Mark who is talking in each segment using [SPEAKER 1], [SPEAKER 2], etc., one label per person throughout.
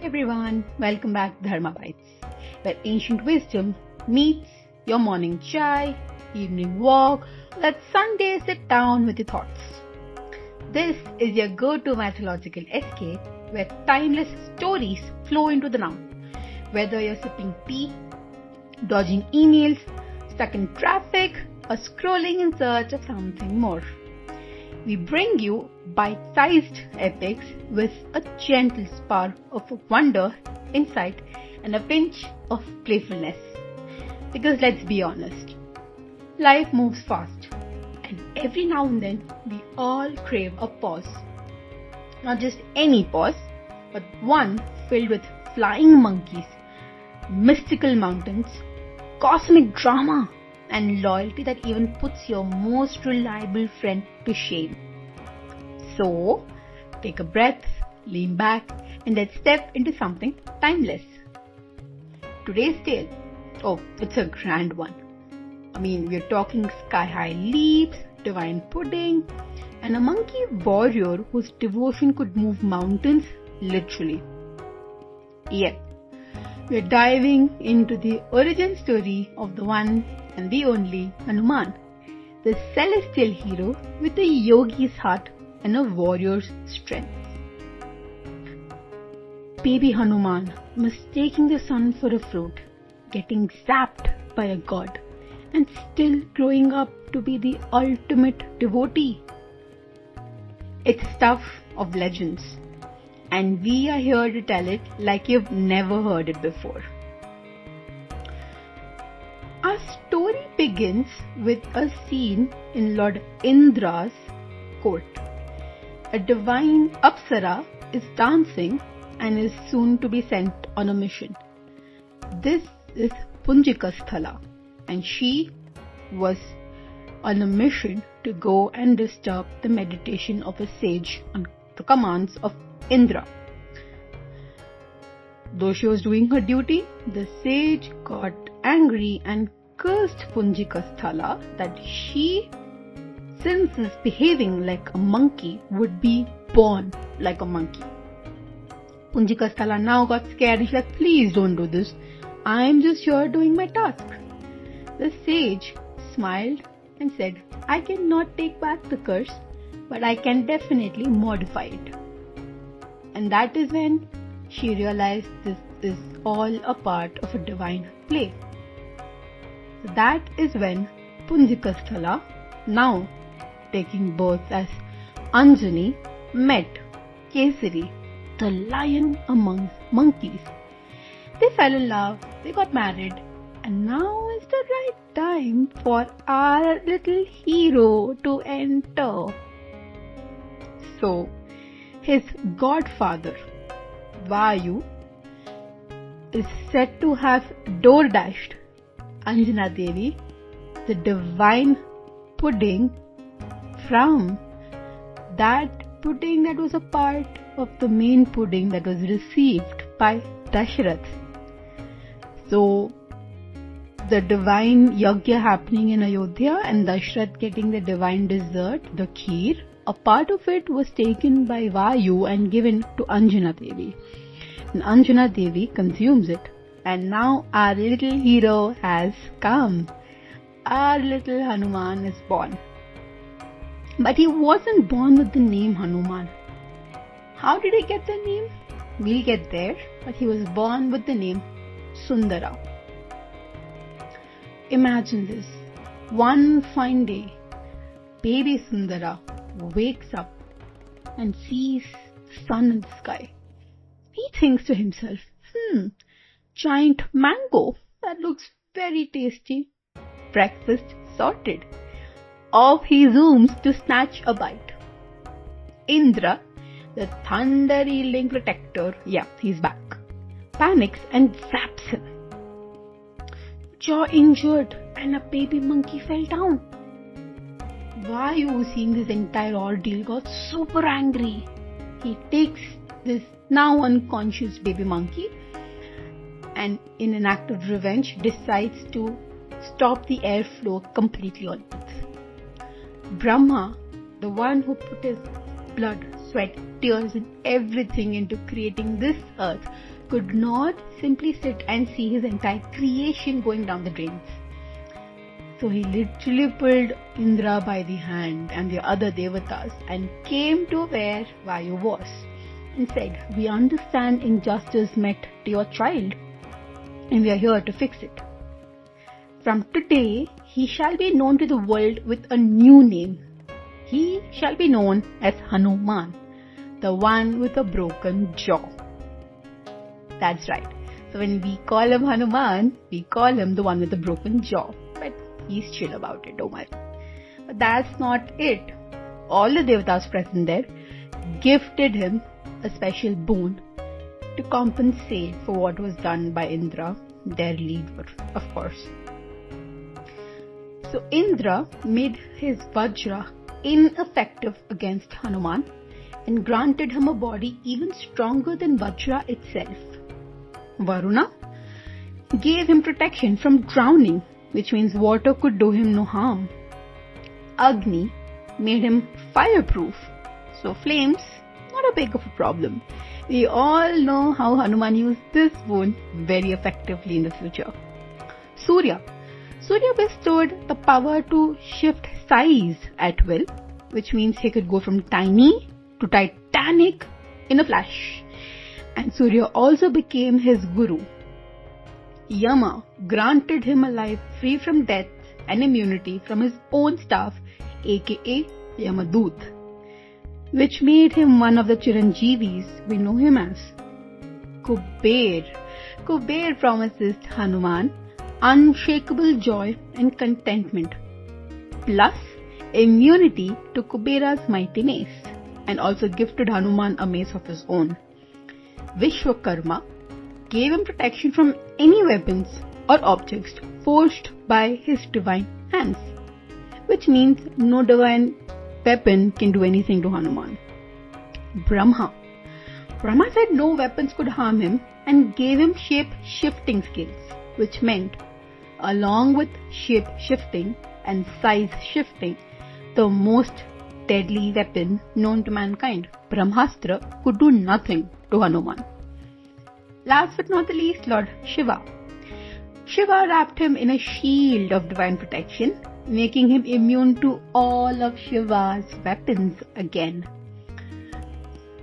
[SPEAKER 1] everyone, welcome back to Dharma Bites, where ancient wisdom meets your morning chai, evening walk, that Sunday sit down with your thoughts. This is your go-to mythological escape where timeless stories flow into the now. Whether you're sipping tea, dodging emails, stuck in traffic, or scrolling in search of something more. We bring you bite-sized epics with a gentle spark of wonder, insight, and a pinch of playfulness. Because let's be honest, life moves fast, and every now and then we all crave a pause. Not just any pause, but one filled with flying monkeys, mystical mountains, cosmic drama, and loyalty that even puts your most reliable friend to shame. So, take a breath, lean back, and let's step into something timeless. Today's tale, it's a grand one. We're talking sky-high leaps, divine pudding, and a monkey warrior whose devotion could move mountains literally. Yep, we're diving into the origin story of the one and the only Hanuman, the celestial hero with a yogi's heart and a warrior's strength. Baby Hanuman mistaking the sun for a fruit, getting zapped by a god, and still growing up to be the ultimate devotee. It's stuff of legends, and we are here to tell it like you've never heard it before. Our story begins with a scene in Lord Indra's court. A divine Apsara is dancing and is soon to be sent on a mission. This is Punjikasthala, and she was on a mission to go and disturb the meditation of a sage on the commands of Indra. Though she was doing her duty, the sage got angry and cursed Punjikasthala that she, since is behaving like a monkey, would be born like a monkey. Punjikasthala now got scared and she's like, please don't do this. I'm just here doing my task. The sage smiled and said, I cannot take back the curse, but I can definitely modify it. And that is when she realized this is all a part of a divine play. So that is when Punjikasthala, now taking birth as Anjani, met Kesari, the lion among monkeys. They fell in love, they got married, and now is the right time for our little hero to enter. So, his godfather, Vayu, is said to have door-dashed Anjana Devi, the divine pudding, from that pudding that was a part of the main pudding that was received by Dashrath. So, the divine yajna happening in Ayodhya and Dashrath getting the divine dessert, the kheer, a part of it was taken by Vayu and given to Anjana Devi. And Anjana Devi consumes it. And now our little hero has come. Our little Hanuman is born. But he wasn't born with the name Hanuman. How did he get the name? We'll get there. But he was born with the name Sundara. Imagine this. One fine day, baby Sundara wakes up and sees sun in the sky. He thinks to himself, giant mango, that looks very tasty. Breakfast sorted. Off he zooms to snatch a bite. Indra, the thunder-yielding protector, he's back, panics and zaps him. Jaw injured and a baby monkey fell down. Vayu, seeing this entire ordeal, got super angry. He takes this now unconscious baby monkey and in an act of revenge decides to stop the airflow completely on Earth. Brahma, the one who put his blood, sweat, tears and everything into creating this earth, could not simply sit and see his entire creation going down the drains. So he literally pulled Indra by the hand and the other devatas and came to where Vayu was and said, "We understand injustice met to your child and we are here to fix it. From today, he shall be known to the world with a new name. He shall be known as Hanuman, the one with a broken jaw." That's right. So when we call him Hanuman, we call him the one with the broken jaw. But he's chill about it, don't worry. But that's not it. All the devatas present there gifted him a special boon to compensate for what was done by Indra, their leader, of course. So Indra made his Vajra ineffective against Hanuman and granted him a body even stronger than Vajra itself. Varuna gave him protection from drowning, which means water could do him no harm. Agni made him fireproof, so flames not a big of a problem. We all know how Hanuman used this boon very effectively in the future. Surya bestowed the power to shift size at will, which means he could go from tiny to titanic in a flash. And Surya also became his guru. Yama granted him a life free from death and immunity from his own staff, aka Yamadut, which made him one of the Chiranjeevis we know him as. Kuber promises Hanuman unshakable joy and contentment, plus immunity to Kubera's mighty mace, and also gifted Hanuman a mace of his own. Vishwakarma gave him protection from any weapons or objects forged by his divine hands, which means no divine weapon can do anything to Hanuman. Brahma said no weapons could harm him and gave him shape-shifting skills, which meant, along with shape-shifting and size-shifting, the most deadly weapon known to mankind, Brahmastra, could do nothing to Hanuman. Last but not the least, Lord Shiva. Shiva wrapped him in a shield of divine protection, making him immune to all of Shiva's weapons again.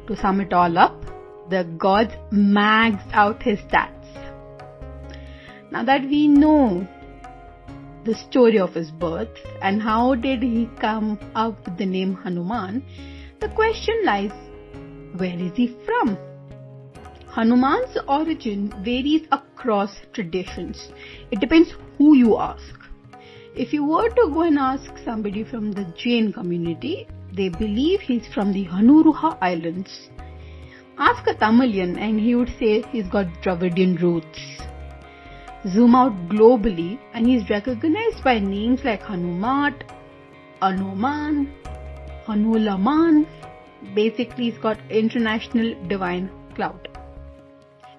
[SPEAKER 1] To sum it all up, the gods maxed out his stats. Now that we know the story of his birth and how did he come up with the name Hanuman, the question lies, where is he from? Hanuman's origin varies across traditions. It depends who you ask. If you were to go and ask somebody from the Jain community, they believe he's from the Hanuruha Islands. Ask a Tamilian and he would say he's got Dravidian roots. Zoom out globally and he's recognized by names like Hanumat, Hanuman, Hanulaman. Basically, he's got international divine clout.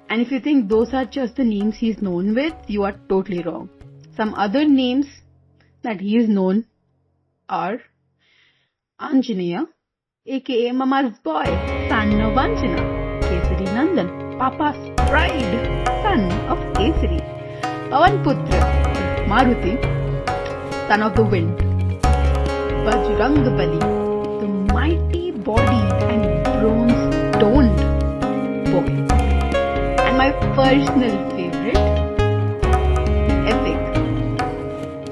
[SPEAKER 1] And if you think those are just the names he's known with, you are totally wrong. Some other names that he is known are Anjaneya, aka Mama's boy, son of Anjana, Kesari Nandan, Papa's pride, son of Kesari, Pavan Putra, Maruti, son of the wind, Bajrangabali, the mighty body and bronze-toned boy. And my personal favorite, the epic,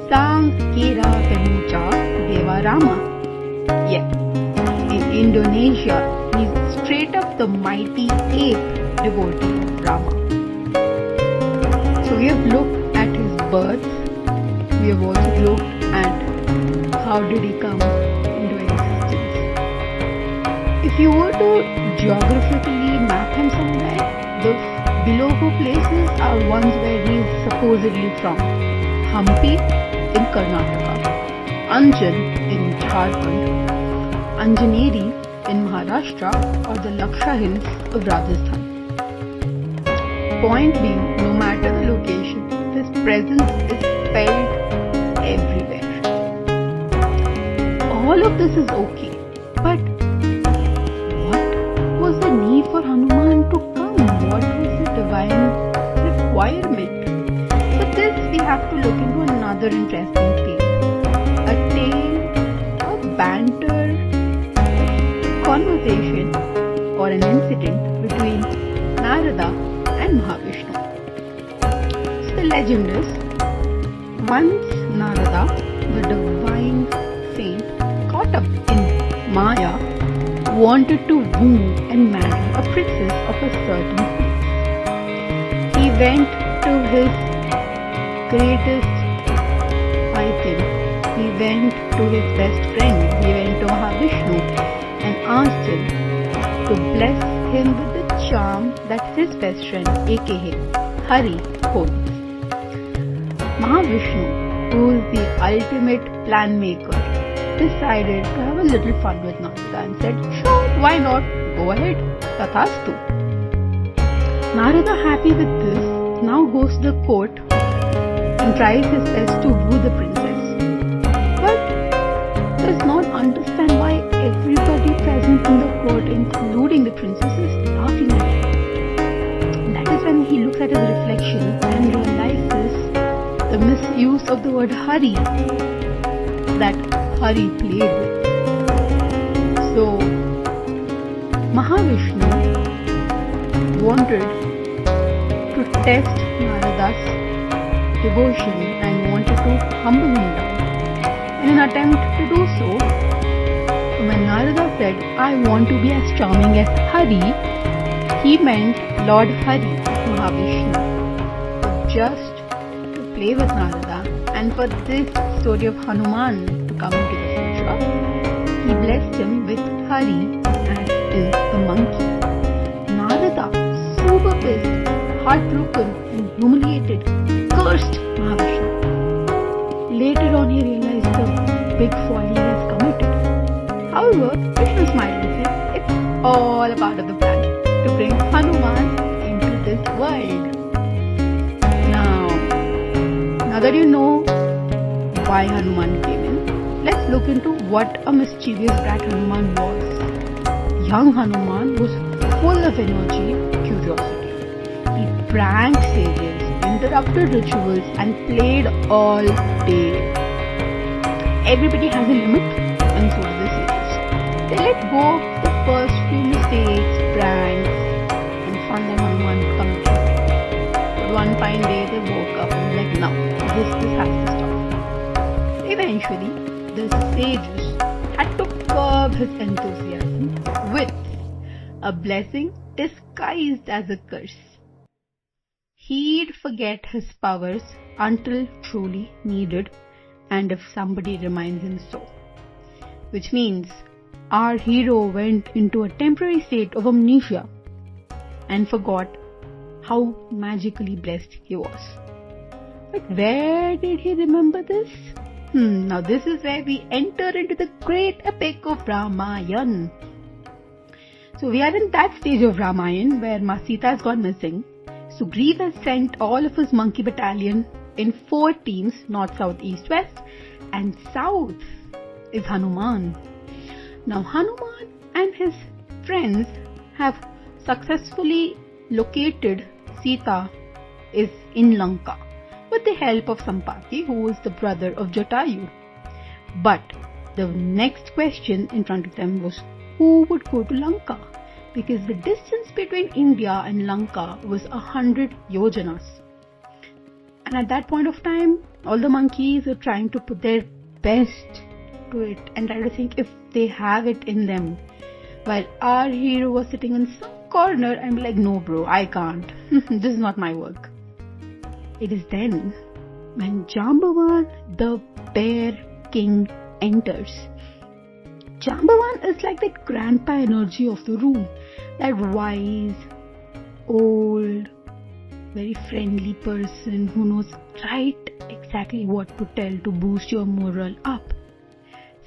[SPEAKER 1] Sang Kera Pemucha Deva Rama. Yeah, in Indonesia, he's straight up the mighty ape devotee of Rama. So we have looked at his birth, we have also looked at how did he come into existence. If you were to geographically map him somewhere, the below places are ones where he is supposedly from. Hampi in Karnataka, Anjan in Jharkhand, Anjaneri in Maharashtra, or the Laksha Hills of Rajasthan. Point being, no matter the location, his presence is felt everywhere. All of this is okay, but what was the need for Hanuman to come? What was the requirement. For this, we have to look into another interesting tale. A tale of banter, conversation, or an incident between Narada and Mahavishnu. So the legend is, once Narada, the divine saint, caught up in Maya, wanted to woo and marry a princess of a certain place. He went to his greatest item. He went to his best friend. He went to Mahavishnu and asked him to bless him with the charm that his best friend, aka Hari, holds. Mahavishnu, who is the ultimate plan maker, decided to have a little fun with Narada and said, sure, why not? Go ahead, Tathastu. Narada, happy with this, now goes to the court and tries his best to woo the princess. But does not understand why everybody present in the court, including the princess, is laughing at him. That is when he looks at his reflection and realizes the misuse of the word Hari that Hari played with. So Mahavishnu wanted to test Narada's devotion and wanted to humble him down. In an attempt to do so, when Narada said, I want to be as charming as Hari, he meant Lord Hari, Mahavishnu. So just to play with Narada and for this story of Hanuman to come into the future, he blessed him with Hari as is the monkey. Narada, super pissed, heartbroken and humiliated, cursed Mahavishnu. Later on he realized the big folly he has committed. However, Vishnu smiled and said, it's all a part of the plan to bring Hanuman into this world. Now that you know why Hanuman came in, let's look into what a mischievous brat Hanuman was. Young Hanuman was full of energy and curiosity. He pranked sages, interrupted rituals and played all day. Everybody has a limit and so do the sages. They let go of the first few mistakes, pranks and fun that Hanuman committed. But one fine day they woke up and were like, no, this has to stop. Eventually, the sages had to curb his enthusiasm with a blessing disguised as a curse. He'd forget his powers until truly needed and if somebody reminds him so. Which means our hero went into a temporary state of amnesia and forgot how magically blessed he was. But where did he remember this? Now this is where we enter into the great epic of Ramayana. So we are in that stage of Ramayana where Sita has gone missing. Sugriva has sent all of his monkey battalion in 4 teams, north, south, east, west, and south is Hanuman. Now Hanuman and his friends have successfully located Sita is in Lanka with the help of Sampati, who is the brother of Jatayu. But the next question in front of them was who would go to Lanka? Because the distance between India and Lanka was 100 yojanas. And at that point of time, all the monkeys are trying to put their best to it and try to think if they have it in them. While our hero was sitting in some corner and like, no bro, I can't. This is not my work. It is then when Jambavan, the bear king, enters. Jambavan is like that grandpa energy of the room. That wise, old, very friendly person who knows right exactly what to tell to boost your morale up.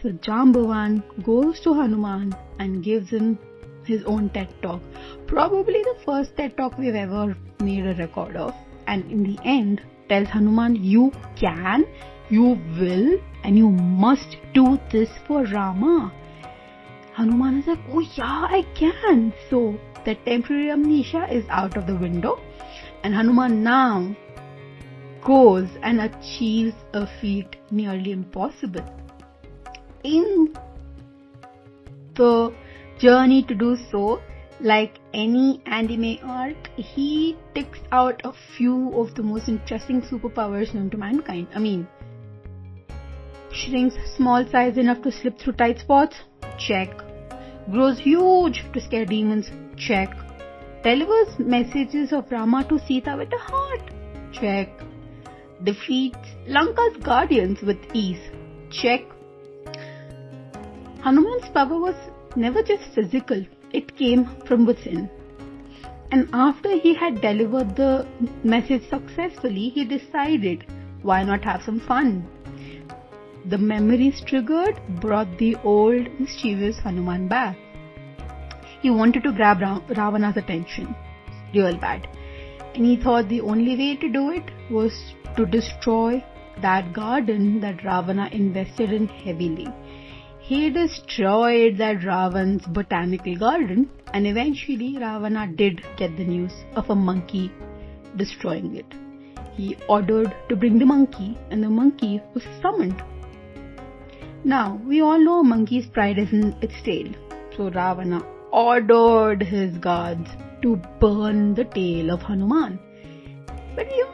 [SPEAKER 1] So Jambavan goes to Hanuman and gives him his own TED talk. Probably the first TED talk we've ever made a record of. And in the end tells Hanuman, you can, you will and you must do this for Rama. Hanuman is like, oh yeah, I can. So the temporary amnesia is out of the window And Hanuman now goes and achieves a feat nearly impossible. In the journey to do so, like any anime arc, he ticks out a few of the most interesting superpowers known to mankind. Shrinks small size enough to slip through tight spots? Check. Grows huge to scare demons? Check. Delivers messages of Rama to Sita with a heart? Check. Defeats Lanka's guardians with ease? Check. Hanuman's power was never just physical, it came from within. And after he had delivered the message successfully, he decided, why not have some fun? The memories triggered brought the old mischievous Hanuman back. He wanted to grab Ravana's attention, real bad. And he thought the only way to do it was to destroy that garden that Ravana invested in heavily. He destroyed that Ravan's botanical garden, and eventually Ravana did get the news of a monkey destroying it. He ordered to bring the monkey, and the monkey was summoned. Now, we all know a monkey's pride is in its tail, so Ravana ordered his guards to burn the tail of Hanuman. But you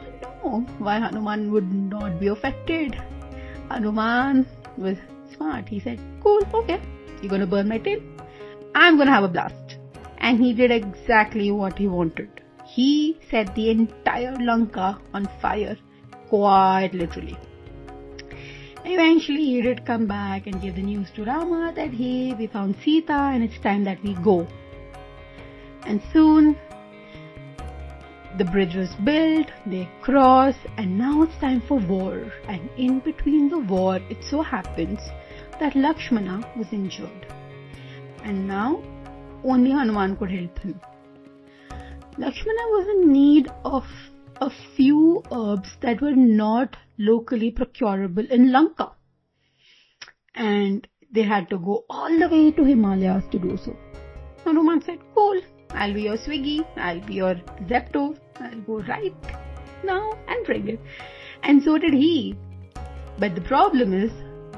[SPEAKER 1] know why Hanuman would not be affected. Hanuman was smart. He said, cool, okay, you're gonna burn my tail, I'm gonna have a blast. And he did exactly what he wanted. He set the entire Lanka on fire, quite literally. Eventually he did come back and give the news to Rama that hey, we found Sita and it's time that we go. And soon the bridge was built, they crossed, and now it's time for war. And in between the war, it so happens that Lakshmana was injured. And now only Hanuman could help him. Lakshmana was in need of a few herbs that were not locally procurable in Lanka. And they had to go all the way to Himalayas to do so. Hanuman said, cool, I'll be your Swiggy, I'll be your Zepto, I'll go right now and bring it. And so did he. But the problem is,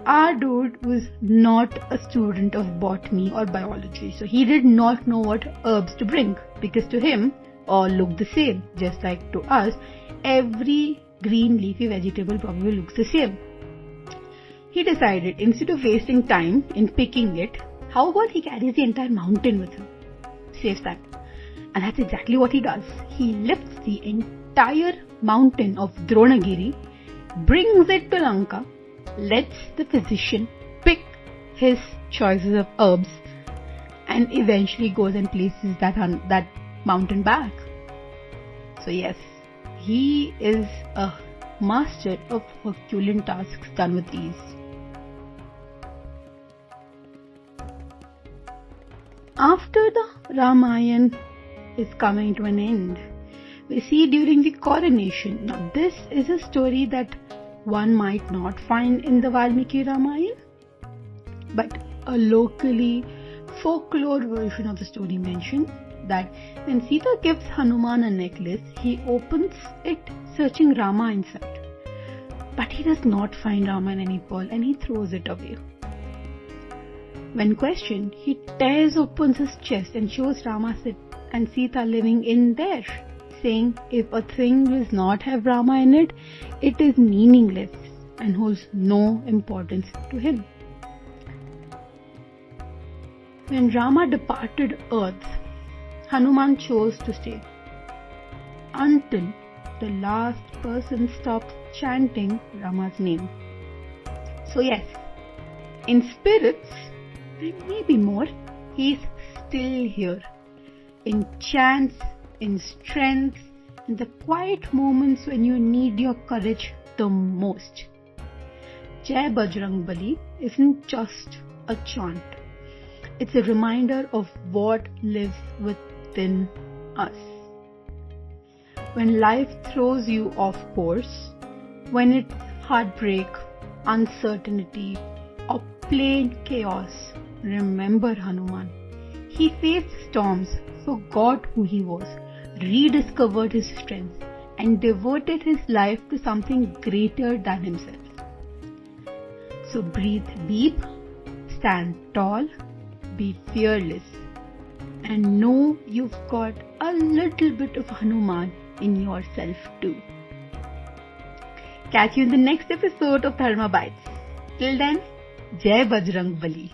[SPEAKER 1] our dude was not a student of botany or biology, so he did not know what herbs to bring, because to him, all looked the same. Just like to us, every green leafy vegetable probably looks the same. He decided, instead of wasting time in picking it, how about he carries the entire mountain with him? Saves time. And that's exactly what he does. He lifts the entire mountain of Dronagiri, brings it to Lanka, lets the physician pick his choices of herbs, and eventually goes and places that mountain back. So yes, he is a master of Herculean tasks done with ease. After the Ramayana is coming to an end, we see during the coronation. Now this is a story that one might not find in the Valmiki Ramayana, but a locally folklore version of the story mentions that when Sita gives Hanuman a necklace, he opens it searching Rama inside. But he does not find Rama in any pearl and he throws it away. When questioned, he tears open his chest and shows Rama and Sita living in there, saying if a thing does not have Rama in it, it is meaningless and holds no importance to him. When Rama departed earth, Hanuman chose to stay until the last person stopped chanting Rama's name. So yes, in spirits, and maybe more, he's still here. In chants, in strength, in the quiet moments when you need your courage the most. Jai Bajrangbali isn't just a chant. It's a reminder of what lives within us. When life throws you off course, when it's heartbreak, uncertainty, or plain chaos, remember Hanuman. He faced storms, forgot who he was, rediscovered his strength, and devoted his life to something greater than himself. So breathe deep, stand tall, be fearless, and know you've got a little bit of Hanuman in yourself too. Catch you in the next episode of Dharma Bites. Till then, Jai Bajrang Bali.